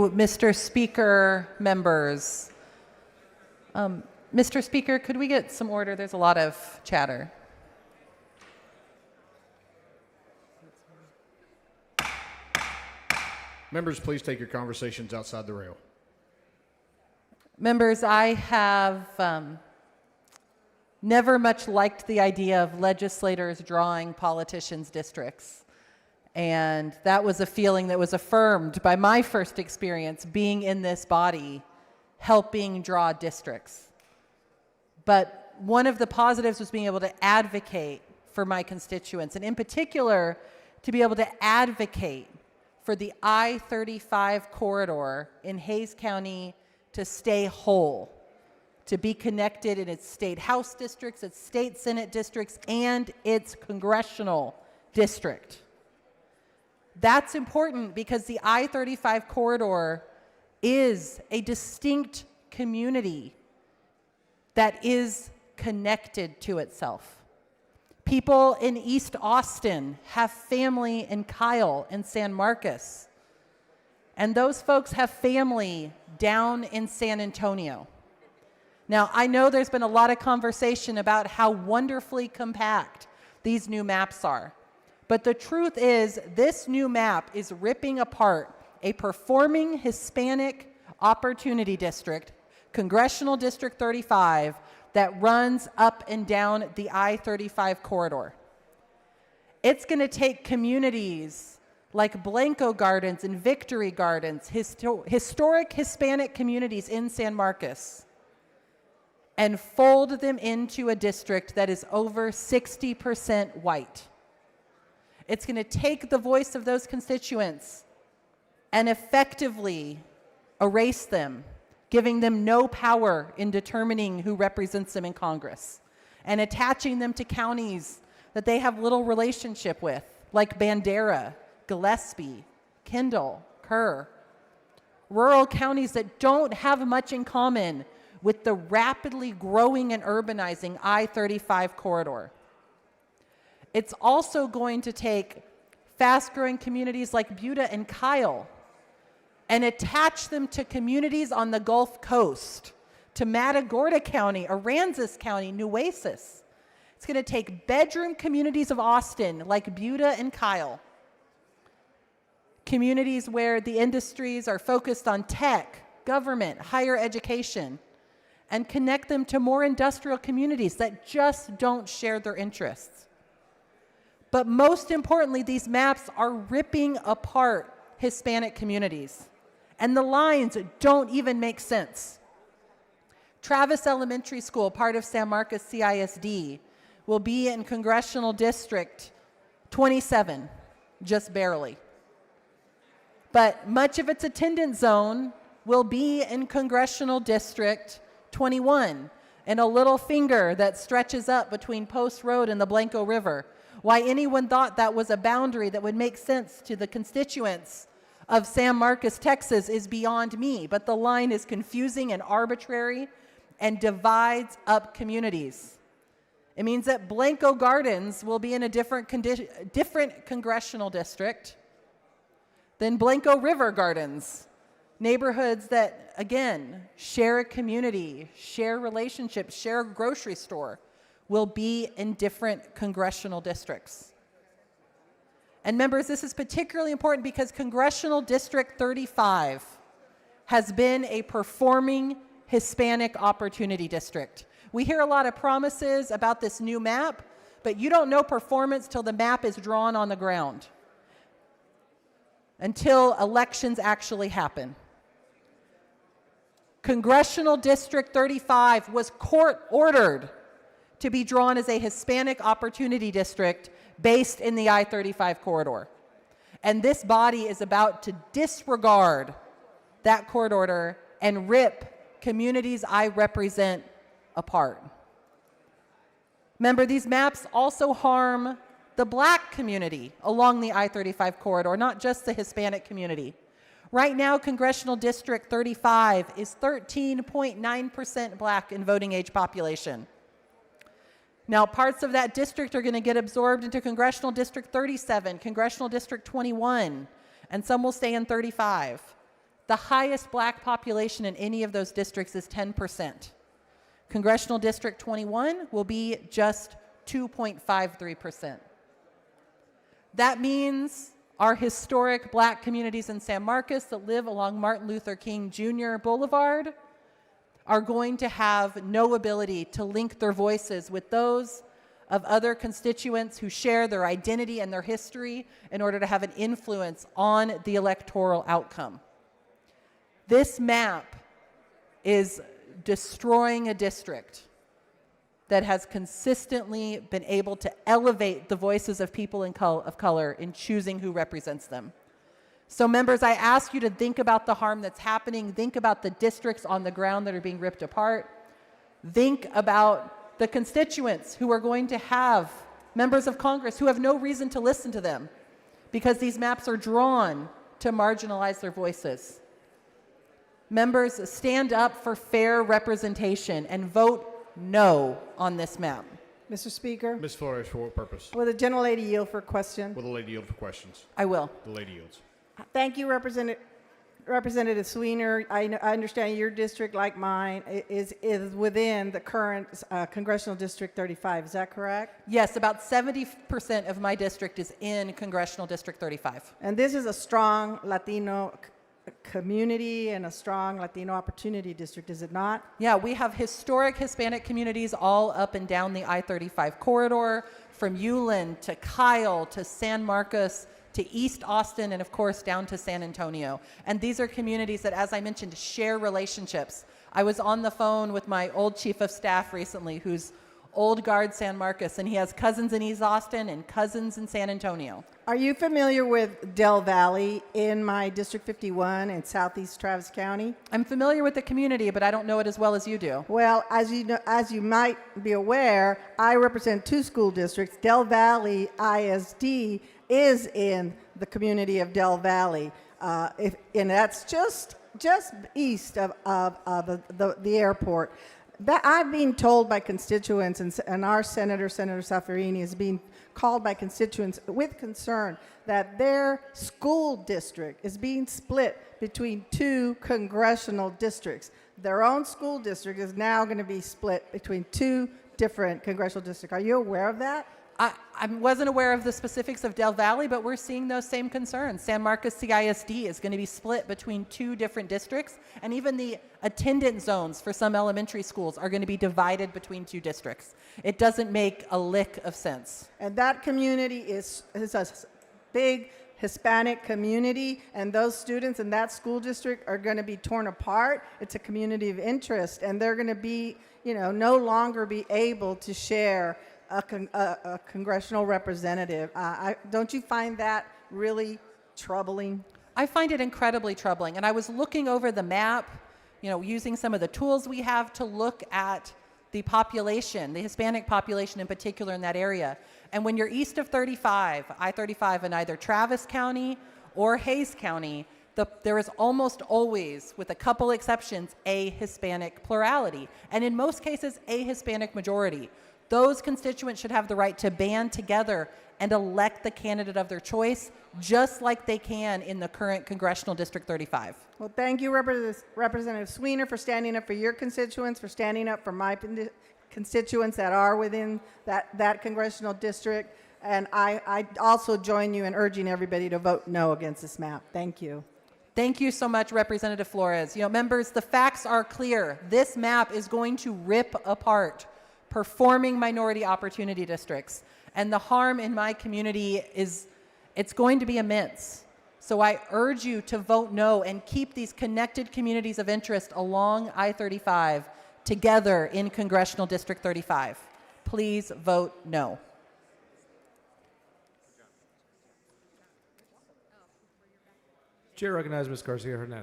you, Mr. Speaker, members. Mr. Speaker, could we get some order? There's a lot of chatter. Members, please take your conversations outside the rail. Members, I have never much liked the idea of legislators drawing politicians' districts. And that was a feeling that was affirmed by my first experience being in this body, helping draw districts. But one of the positives was being able to advocate for my constituents, and in particular, to be able to advocate for the I-35 corridor in Hays County to stay whole, to be connected in its state house districts, its state senate districts, and its congressional district. That's important because the I-35 corridor is a distinct community that is connected to itself. People in East Austin have family in Kyle and San Marcos. And those folks have family down in San Antonio. Now, I know there's been a lot of conversation about how wonderfully compact these new maps are. But the truth is, this new map is ripping apart a performing Hispanic opportunity district, Congressional District 35, that runs up and down the I-35 corridor. It's going to take communities like Blanco Gardens and Victory Gardens, historic Hispanic communities in San Marcos, and fold them into a district that is over 60% white. It's going to take the voice of those constituents and effectively erase them, giving them no power in determining who represents them in Congress, and attaching them to counties that they have little relationship with, like Bandera, Gillespie, Kendall, Kerr. Rural counties that don't have much in common with the rapidly growing and urbanizing I-35 corridor. It's also going to take fast-growing communities like Buda and Kyle and attach them to communities on the Gulf Coast, to Matagorda County, Aransas County, Nueces. It's going to take bedroom communities of Austin like Buda and Kyle, communities where the industries are focused on tech, government, higher education, and connect them to more industrial communities that just don't share their interests. But most importantly, these maps are ripping apart Hispanic communities, and the lines don't even make sense. Travis Elementary School, part of San Marcos CISD, will be in Congressional District 27, just barely. But much of its attendance zone will be in Congressional District 21, and a little finger that stretches up between Post Road and the Blanco River. Why anyone thought that was a boundary that would make sense to the constituents of San Marcos, Texas, is beyond me, but the line is confusing and arbitrary and divides up communities. It means that Blanco Gardens will be in a different congressional district than Blanco River Gardens, neighborhoods that, again, share a community, share relationships, share a grocery store, will be in different congressional districts. And members, this is particularly important because Congressional District 35 has been a performing Hispanic opportunity district. We hear a lot of promises about this new map, but you don't know performance till the map is drawn on the ground, until elections actually happen. Congressional District 35 was court-ordered to be drawn as a Hispanic opportunity district based in the I-35 corridor. And this body is about to disregard that court order and rip communities I represent apart. Remember, these maps also harm the Black community along the I-35 corridor, not just the Hispanic community. Right now, Congressional District 35 is 13.9% Black in voting age population. Now, parts of that district are going to get absorbed into Congressional District 37, Congressional District 21, and some will stay in 35. The highest black population in any of those districts is 10%. Congressional District 21 will be just 2.53%. That means our historic black communities in San Marcos that live along Martin Luther King Jr. Boulevard are going to have no ability to link their voices with those of other constituents who share their identity and their history in order to have an influence on the electoral outcome. This map is destroying a district that has consistently been able to elevate the voices of people of color in choosing who represents them. So members, I ask you to think about the harm that's happening. Think about the districts on the ground that are being ripped apart. Think about the constituents who are going to have members of Congress who have no reason to listen to them because these maps are drawn to marginalize their voices. Members, stand up for fair representation and vote no on this map. Mr. Speaker, Ms. Flores, for what purpose? will the gentlelady yield for question? Will the lady yield for questions? I will. The lady yields. Thank you, Representative Zwiener. I understand your district, like mine, is within the current Congressional District 35. Is that correct? Yes, about 70% of my district is in Congressional District 35. And this is a strong Latino community and a strong Latino opportunity district, is it not? Yeah, we have historic Hispanic communities all up and down the I-35 corridor, from Ulen to Kyle to San Marcos to East Austin, and of course down to San Antonio. And these are communities that, as I mentioned, share relationships. I was on the phone with my old chief of staff recently, who's old guard San Marcos, and he has cousins in East Austin and cousins in San Antonio. Are you familiar with Del Valley in my District 51 in Southeast Travis County? I'm familiar with the community, but I don't know it as well as you do. Well, as you might be aware, I represent two school districts. Del Valley ISD is in the community of Del Valley, and that's just east of the airport. That I've been told by constituents, and our Senator Saffirini, is being called by constituents with concern that their school district is being split between two congressional districts. Their own school district is now going to be split between two different congressional districts. Are you aware of that? I wasn't aware of the specifics of Del Valley, but we're seeing those same concerns. San Marcos CISD is going to be split between two different districts, and even the attendance zones for some elementary schools are going to be divided between two districts. It doesn't make a lick of sense. And that community is a big Hispanic community, and those students in that school district are going to be torn apart. It's a community of interest, and they're going to be, no longer be able to share a congressional representative. Don't you find that really troubling? I find it incredibly troubling. And I was looking over the map, using some of the tools we have to look at the population, the Hispanic population in particular in that area. And when you're east of 35, I-35 in either Travis County or Hays County, there is almost always, with a couple exceptions, a Hispanic plurality. And in most cases, a Hispanic majority. Those constituents should have the right to band together and elect the candidate of their choice, just like they can in the current Congressional District 35. Well, thank you, Representative Zwiener, for standing up for your constituents, for standing up for my constituents that are within that congressional district. And I also join you in urging everybody to vote no against this map. Thank you. Thank you so much, Representative Flores. members, the facts are clear. This map is going to rip apart performing minority opportunity districts. And the harm in my community it's going to be immense. So I urge you to vote no and keep these connected communities of interest along I-35 together in Congressional District 35. Please vote no. Chair recognizes Ms. Garcia Hernandez.